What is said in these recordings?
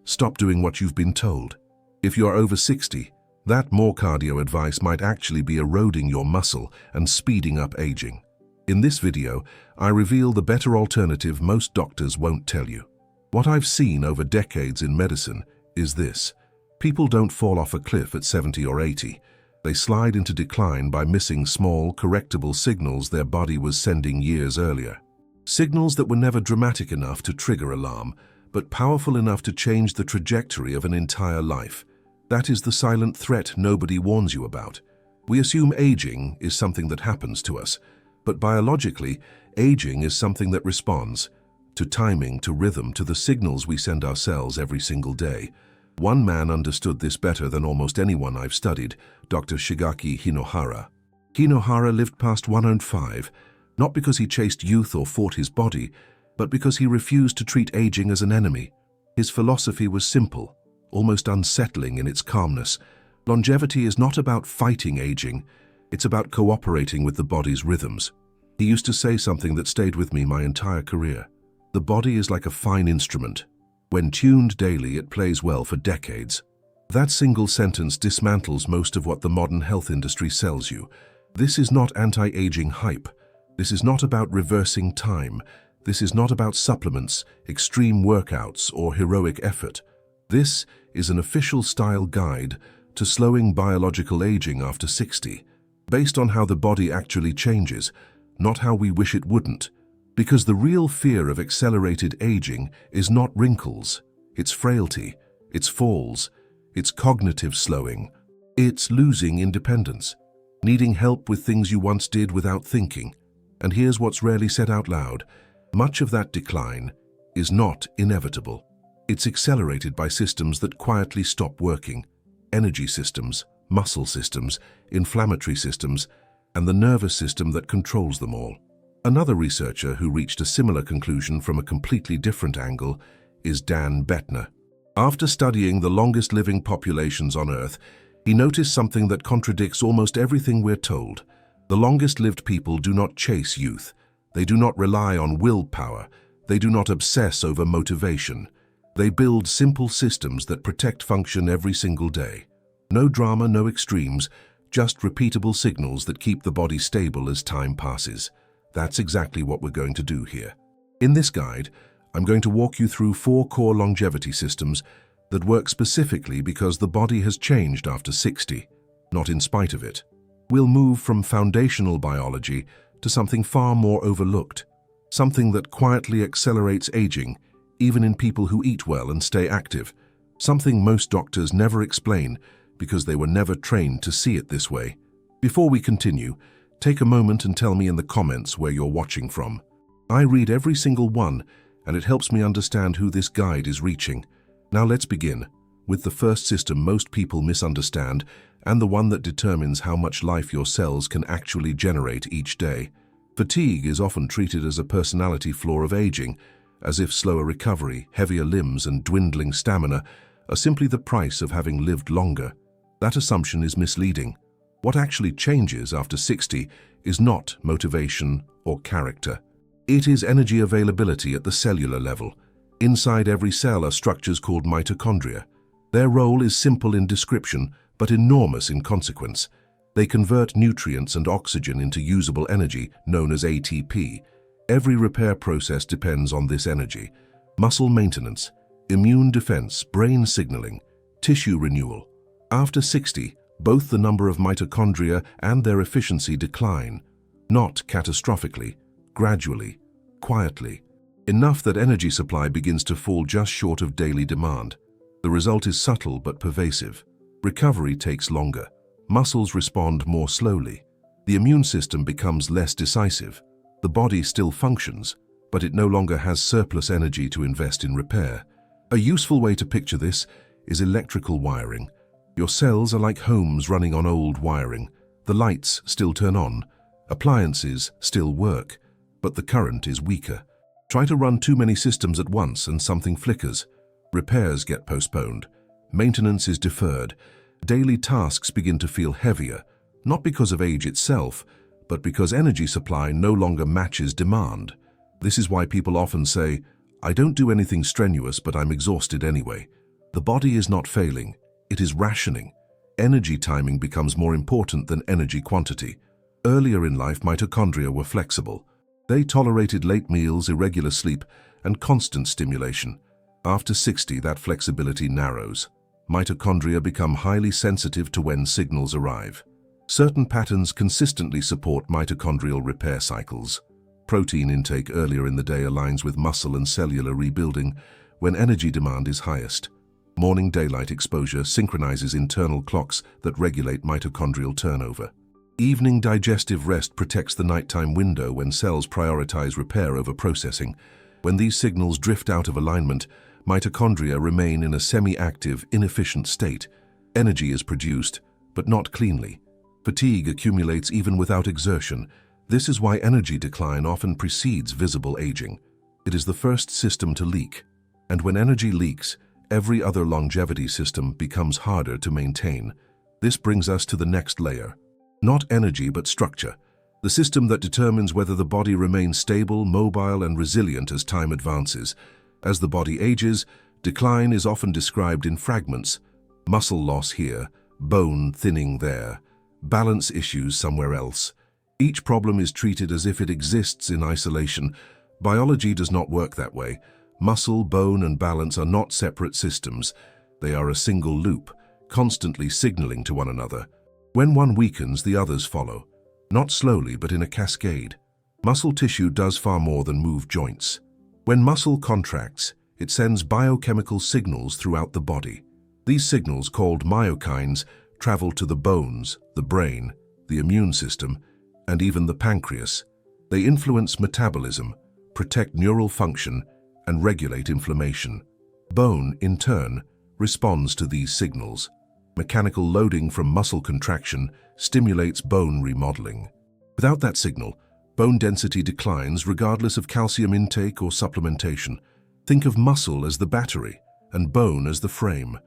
Stop doing what you've been told. If you're over 60, that more cardio advice might actually be eroding your muscle and speeding up aging. In this video, I reveal the better alternative most doctors won't tell you. What I've seen over decades in medicine is this. People don't fall off a cliff at 70 or 80. They slide into decline by missing small, correctable signals their body was sending years earlier. Signals that were never dramatic enough to trigger alarm, but powerful enough to change the trajectory of an entire life. That is the silent threat nobody warns you about. We assume aging is something that happens to us, but biologically, aging is something that responds to timing, to rhythm, to the signals we send our cells every single day. One man understood this better than almost anyone I've studied, Dr. Shigeaki Hinohara. Hinohara lived past 105, not because he chased youth or fought his body, but because he refused to treat aging as an enemy. His philosophy was simple, almost unsettling in its calmness. Longevity is not about fighting aging, it's about cooperating with the body's rhythms. He used to say something that stayed with me my entire career. The body is like a fine instrument. When tuned daily, it plays well for decades. That single sentence dismantles most of what the modern health industry sells you. This is not anti-aging hype. This is not about reversing time. This is not about supplements, extreme workouts, or heroic effort. This is an official style guide to slowing biological aging after 60, based on how the body actually changes, not how we wish it wouldn't. Because the real fear of accelerated aging is not wrinkles, it's frailty, it's falls, it's cognitive slowing, it's losing independence, needing help with things you once did without thinking. And here's what's rarely said out loud. Much of that decline is not inevitable. It's accelerated by systems that quietly stop working. Energy systems, muscle systems, inflammatory systems, and the nervous system that controls them all. Another researcher who reached a similar conclusion from a completely different angle is Dan Bettner. After studying the longest living populations on Earth, he noticed something that contradicts almost everything we're told. The longest lived people do not chase youth. They do not rely on willpower. They do not obsess over motivation. They build simple systems that protect function every single day. No drama, no extremes, just repeatable signals that keep the body stable as time passes. That's exactly what we're going to do here. In this guide, I'm going to walk you through 4 core longevity systems that work specifically because the body has changed after 60, not in spite of it. We'll move from foundational biology to something far more overlooked, something that quietly accelerates aging, even in people who eat well and stay active, something most doctors never explain because they were never trained to see it this way. Before we continue, take a moment and tell me in the comments where you're watching from. I read every single one, and it helps me understand who this guide is reaching. Now let's begin with the first system most people misunderstand and the one that determines how much life your cells can actually generate each day. Fatigue is often treated as a personality flaw of aging, as if slower recovery, heavier limbs, and dwindling stamina are simply the price of having lived longer. That assumption is misleading. What actually changes after 60 is not motivation or character. It is energy availability at the cellular level. Inside every cell are structures called mitochondria. Their role is simple in description, but enormous in consequence. They convert nutrients and oxygen into usable energy, known as ATP. Every repair process depends on this energy. Muscle maintenance, immune defense, brain signaling, tissue renewal. After 60, both the number of mitochondria and their efficiency decline, not catastrophically, gradually, quietly, enough that energy supply begins to fall just short of daily demand. The result is subtle but pervasive. Recovery takes longer. Muscles respond more slowly. The immune system becomes less decisive. The body still functions, but it no longer has surplus energy to invest in repair. A useful way to picture this is electrical wiring. Your cells are like homes running on old wiring. The lights still turn on, appliances still work, but the current is weaker. Try to run too many systems at once and something flickers. Repairs get postponed. Maintenance is deferred. Daily tasks begin to feel heavier, not because of age itself, but because energy supply no longer matches demand. This is why people often say, "I don't do anything strenuous, but I'm exhausted anyway." The body is not failing, it is rationing. Energy timing becomes more important than energy quantity. Earlier in life, mitochondria were flexible. They tolerated late meals, irregular sleep, and constant stimulation. After 60, that flexibility narrows. Mitochondria become highly sensitive to when signals arrive. Certain patterns consistently support mitochondrial repair cycles. Protein intake earlier in the day aligns with muscle and cellular rebuilding when energy demand is highest. Morning daylight exposure synchronizes internal clocks that regulate mitochondrial turnover. Evening digestive rest protects the nighttime window when cells prioritize repair over processing. When these signals drift out of alignment, mitochondria remain in a semi-active, inefficient state. Energy is produced, but not cleanly. Fatigue accumulates even without exertion. This is why energy decline often precedes visible aging. It is the first system to leak. And when energy leaks, every other longevity system becomes harder to maintain. This brings us to the next layer. Not energy, but structure. The system that determines whether the body remains stable, mobile, and resilient as time advances. As the body ages, decline is often described in fragments. Muscle loss here, bone thinning there, balance issues somewhere else. Each problem is treated as if it exists in isolation. Biology does not work that way. Muscle, bone, and balance are not separate systems. They are a single loop, constantly signaling to one another. When one weakens, the others follow. Not slowly, but in a cascade. Muscle tissue does far more than move joints. When muscle contracts, it sends biochemical signals throughout the body. These signals, called myokines, travel to the bones, the brain, the immune system, and even the pancreas. They influence metabolism, protect neural function, and regulate inflammation. Bone, in turn, responds to these signals. Mechanical loading from muscle contraction stimulates bone remodeling. Without that signal, bone density declines regardless of calcium intake or supplementation. Think of muscle as the battery and bone as the frame.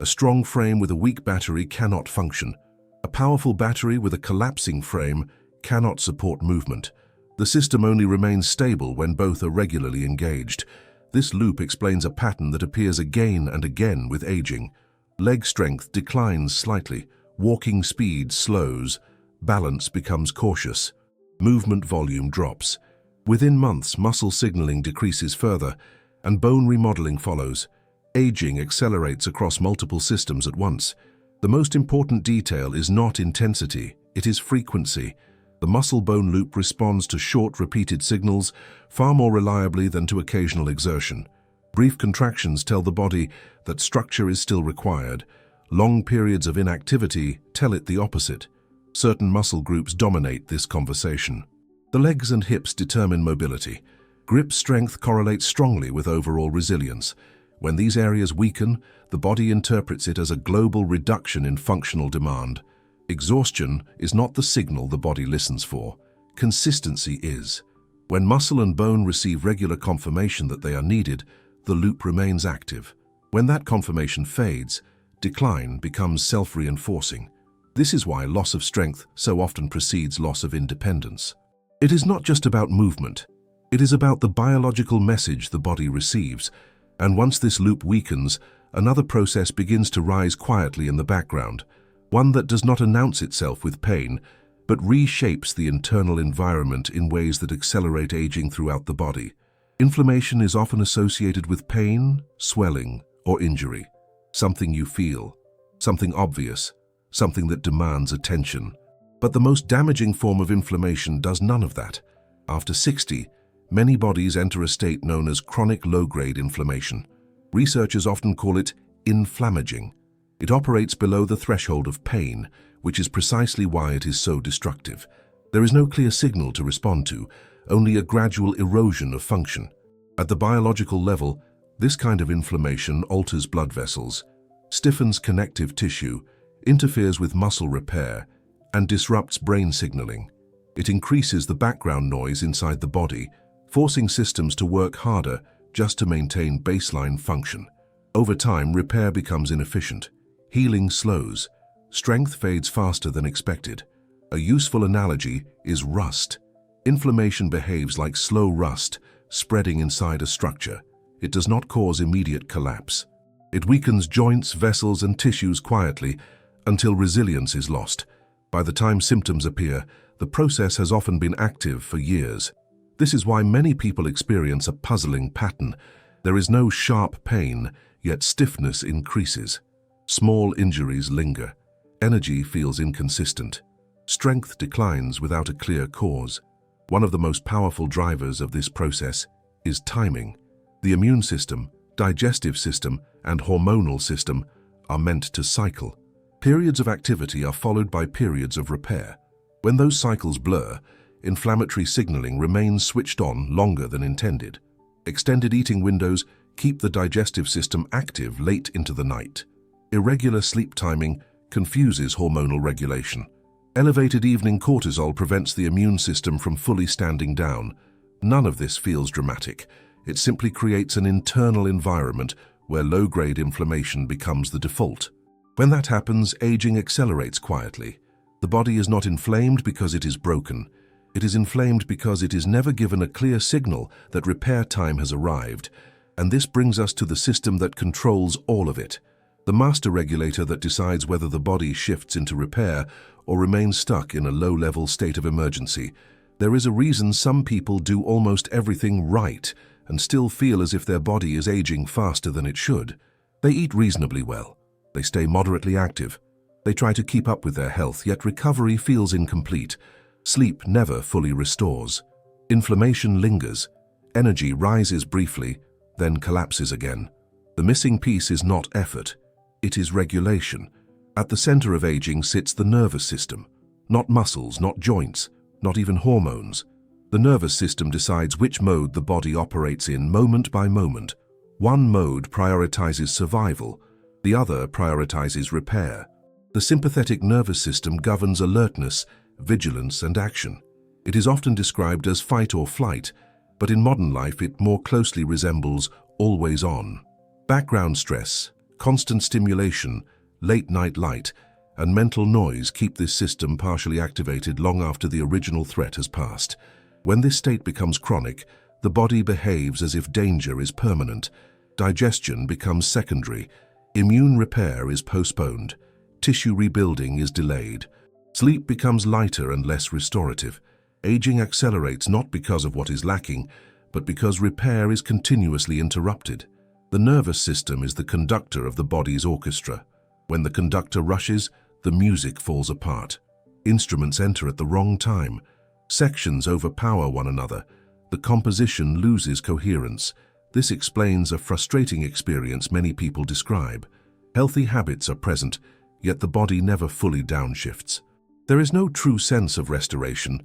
A strong frame with a weak battery cannot function. A powerful battery with a collapsing frame cannot support movement. The system only remains stable when both are regularly engaged. This loop explains a pattern that appears again and again with aging. Leg strength declines slightly, walking speed slows, balance becomes cautious, movement volume drops. Within months, muscle signaling decreases further, and bone remodeling follows. Aging accelerates across multiple systems at once. The most important detail is not intensity, it is frequency. The muscle-bone loop responds to short, repeated signals far more reliably than to occasional exertion. Brief contractions tell the body that structure is still required. Long periods of inactivity tell it the opposite. Certain muscle groups dominate this conversation. The legs and hips determine mobility. Grip strength correlates strongly with overall resilience. When these areas weaken, the body interprets it as a global reduction in functional demand. Exhaustion is not the signal the body listens for. Consistency is. When muscle and bone receive regular confirmation that they are needed, the loop remains active. When that confirmation fades, decline becomes self-reinforcing. This is why loss of strength so often precedes loss of independence. It is not just about movement. It is about the biological message the body receives. And once this loop weakens, another process begins to rise quietly in the background. One that does not announce itself with pain, but reshapes the internal environment in ways that accelerate aging throughout the body. Inflammation is often associated with pain, swelling, or injury. Something you feel, something obvious, something that demands attention. But the most damaging form of inflammation does none of that. After 60, many bodies enter a state known as chronic low-grade inflammation. Researchers often call it inflammaging. It operates below the threshold of pain, which is precisely why it is so destructive. There is no clear signal to respond to, only a gradual erosion of function. At the biological level, this kind of inflammation alters blood vessels, stiffens connective tissue, interferes with muscle repair, and disrupts brain signaling. It increases the background noise inside the body, forcing systems to work harder just to maintain baseline function. Over time, repair becomes inefficient. Healing slows. Strength fades faster than expected. A useful analogy is rust. Inflammation behaves like slow rust, spreading inside a structure. It does not cause immediate collapse. It weakens joints, vessels, and tissues quietly until resilience is lost. By the time symptoms appear, the process has often been active for years. This is why many people experience a puzzling pattern. There is no sharp pain, yet stiffness increases. Small injuries linger. Energy feels inconsistent. Strength declines without a clear cause. One of the most powerful drivers of this process is timing. The immune system, digestive system, and hormonal system are meant to cycle. Periods of activity are followed by periods of repair. When those cycles blur, inflammatory signaling remains switched on longer than intended. Extended eating windows keep the digestive system active late into the night. Irregular sleep timing confuses hormonal regulation. Elevated evening cortisol prevents the immune system from fully standing down. None of this feels dramatic. It simply creates an internal environment where low-grade inflammation becomes the default. When that happens, aging accelerates quietly. The body is not inflamed because it is broken. It is inflamed because it is never given a clear signal that repair time has arrived. And this brings us to the system that controls all of it. The master regulator that decides whether the body shifts into repair or remains stuck in a low-level state of emergency. There is a reason some people do almost everything right and still feel as if their body is aging faster than it should. They eat reasonably well. They stay moderately active. They try to keep up with their health, yet recovery feels incomplete. Sleep never fully restores. Inflammation lingers. Energy rises briefly, then collapses again. The missing piece is not effort. It is regulation. At the center of aging sits the nervous system. Not muscles, not joints, not even hormones. The nervous system decides which mode the body operates in moment by moment. One mode prioritizes survival. The other prioritizes repair. The sympathetic nervous system governs alertness, vigilance, and action. It is often described as fight or flight, but in modern life it more closely resembles always on. Background stress, constant stimulation, late-night light, and mental noise keep this system partially activated long after the original threat has passed. When this state becomes chronic, the body behaves as if danger is permanent. Digestion becomes secondary. Immune repair is postponed. Tissue rebuilding is delayed. Sleep becomes lighter and less restorative. Aging accelerates not because of what is lacking, but because repair is continuously interrupted. The nervous system is the conductor of the body's orchestra. When the conductor rushes, the music falls apart. Instruments enter at the wrong time. Sections overpower one another. The composition loses coherence. This explains a frustrating experience many people describe. Healthy habits are present, yet the body never fully downshifts. There is no true sense of restoration.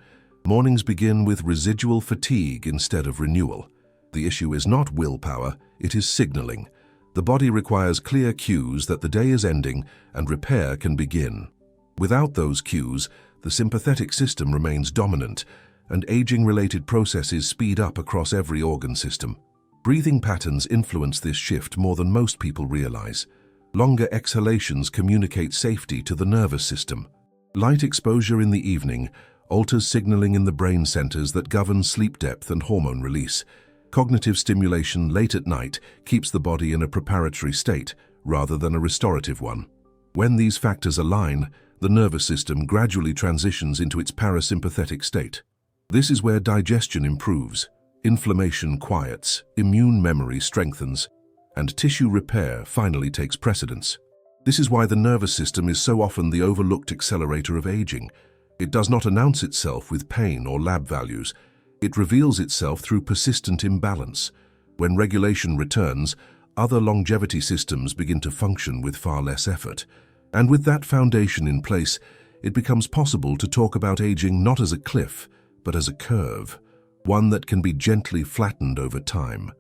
Mornings begin with residual fatigue instead of renewal. The issue is not willpower, it is signaling. The body requires clear cues that the day is ending and repair can begin. Without those cues, the sympathetic system remains dominant, and aging-related processes speed up across every organ system. Breathing patterns influence this shift more than most people realize. Longer exhalations communicate safety to the nervous system. Light exposure in the evening alters signaling in the brain centers that govern sleep depth and hormone release. Cognitive stimulation late at night keeps the body in a preparatory state rather than a restorative one. When these factors align, the nervous system gradually transitions into its parasympathetic state. This is where digestion improves, inflammation quiets, immune memory strengthens, and tissue repair finally takes precedence. This is why the nervous system is so often the overlooked accelerator of aging. It does not announce itself with pain or lab values. It reveals itself through persistent imbalance. When regulation returns, other longevity systems begin to function with far less effort. And with that foundation in place, it becomes possible to talk about aging not as a cliff, but as a curve, one that can be gently flattened over time.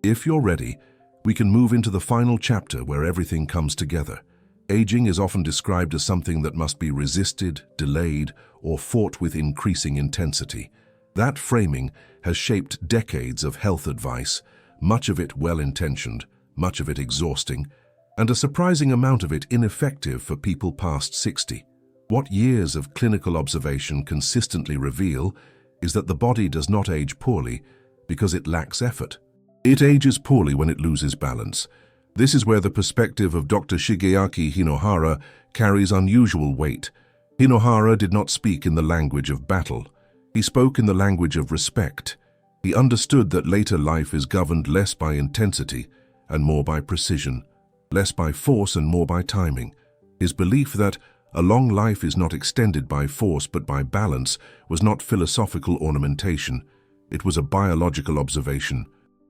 If you're ready, we can move into the final chapter where everything comes together. Aging is often described as something that must be resisted, delayed, or fought with increasing intensity. That framing has shaped decades of health advice, much of it well-intentioned, much of it exhausting, and a surprising amount of it ineffective for people past 60. What years of clinical observation consistently reveal is that the body does not age poorly because it lacks effort. It ages poorly when it loses balance, This is where the perspective of Dr. Shigeaki Hinohara carries unusual weight. Hinohara did not speak in the language of battle. He spoke in the language of respect. He understood that later life is governed less by intensity and more by precision, less by force and more by timing. His belief that a long life is not extended by force but by balance was not philosophical ornamentation. It was a biological observation.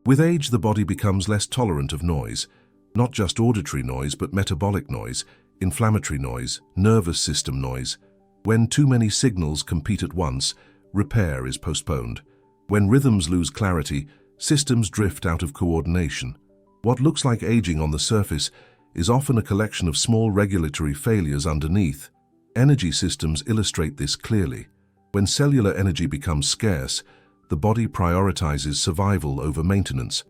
With age, the body becomes less tolerant of noise, not just auditory noise but metabolic noise, inflammatory noise, nervous system noise. When too many signals compete at once, repair is postponed. When rhythms lose clarity, systems drift out of coordination. What looks like aging on the surface is often a collection of small regulatory failures underneath. Energy systems illustrate this clearly. When cellular energy becomes scarce, the body prioritizes survival over maintenance.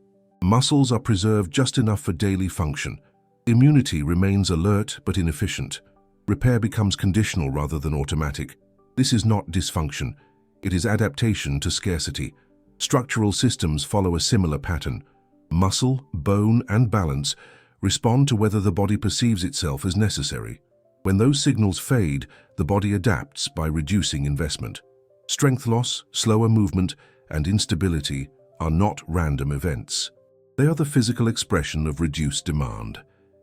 Muscles are preserved just enough for daily function. Immunity remains alert but inefficient. Repair becomes conditional rather than automatic. This is not dysfunction. It is adaptation to scarcity. Structural systems follow a similar pattern. Muscle, bone, and balance respond to whether the body perceives itself as necessary. When those signals fade, the body adapts by reducing investment. Strength loss, slower movement, and instability are not random events. They are the physical expression of reduced demand.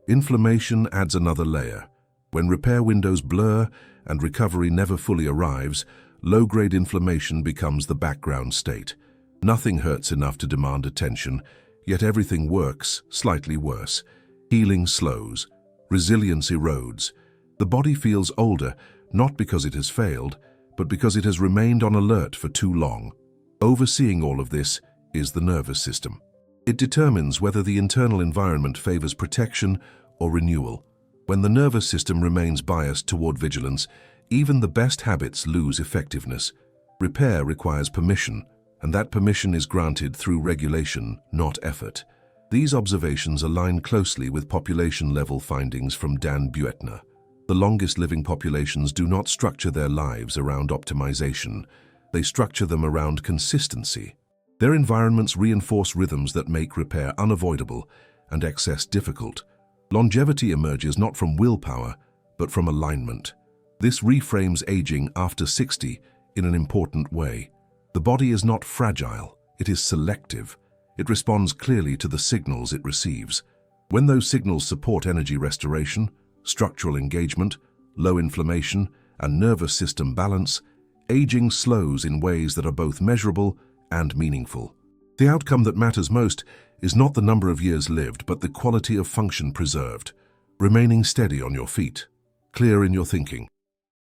Inflammation adds another layer. When repair windows blur and recovery never fully arrives, low-grade inflammation becomes the background state. Nothing hurts enough to demand attention, yet everything works slightly worse. Healing slows. Resilience erodes. The body feels older, not because it has failed, but because it has remained on alert for too long. Overseeing all of this is the nervous system. It determines whether the internal environment favors protection or renewal. When the nervous system remains biased toward vigilance, even the best habits lose effectiveness. Repair requires permission, and that permission is granted through regulation, not effort. These observations align closely with population-level findings from Dan Buettner. The longest-living populations do not structure their lives around optimization. They structure them around consistency. Their environments reinforce rhythms that make repair unavoidable and excess difficult. Longevity emerges not from willpower, but from alignment. This reframes aging after 60 in an important way. The body is not fragile, it is selective. It responds clearly to the signals it receives. When those signals support energy restoration, structural engagement, low inflammation, and nervous system balance, aging slows in ways that are both measurable and meaningful. The outcome that matters most is not the number of years lived, but the quality of function preserved, remaining steady on your feet, clear in your thinking,